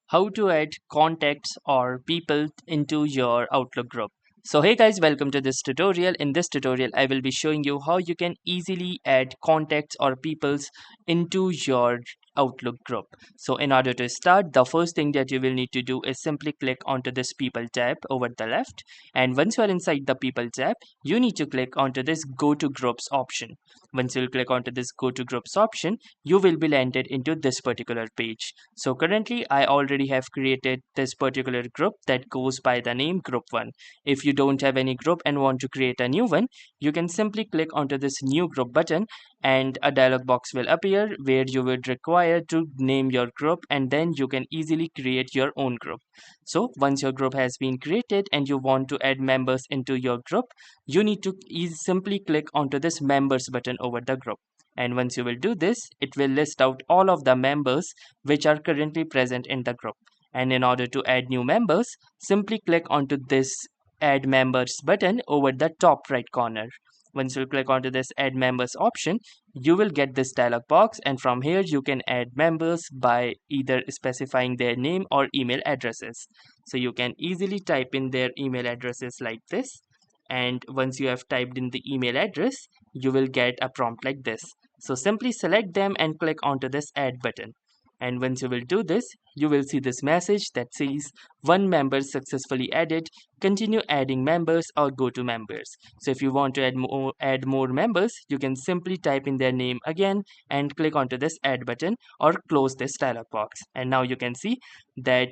how to add contacts or people into your Outlook group. So hey guys, welcome to this tutorial. In this tutorial, I will be showing you how you can easily add contacts or peoples into your Outlook group. So in order to start, the first thing that you will need to do is simply click onto this people tab over the left. And once you are inside the people tab, you need to click onto this go to groups option. Once you click onto this go to groups option, you will be landed into this particular page. So currently I already have created this particular group that goes by the name group 1. If you don't have any group and want to create a new one, you can simply click onto this new group button and a dialog box will appear where you would require to name your group, and then you can easily create your own group. So once your group has been created and you want to add members into your group, you need to simply click onto this members button over the group. And once you will do this, it will list out all of the members which are currently present in the group. And in order to add new members, simply click onto this add members button over the top right corner. Once you click onto this add members option, you will get this dialog box, and from here you can add members by either specifying their name or email addresses. So you can easily type in their email addresses like this, and once you have typed in the email address, you will get a prompt like this. So simply select them and click onto this add button. And once you will do this, you will see this message that says one member successfully added. Continue adding members or go to members. So if you want to add more members, you can simply type in their name again and click onto this add button or close this dialog box. And now you can see that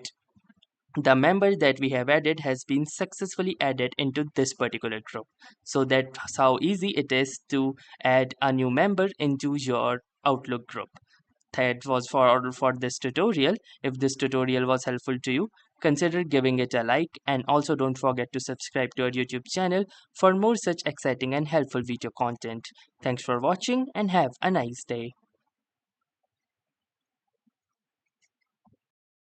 the member that we have added has been successfully added into this particular group. So that's how easy it is to add a new member into your Outlook group. That was for this tutorial. If this tutorial was helpful to you, consider giving it a like, and also don't forget to subscribe to our YouTube channel for more such exciting and helpful video content. Thanks for watching and have a nice day.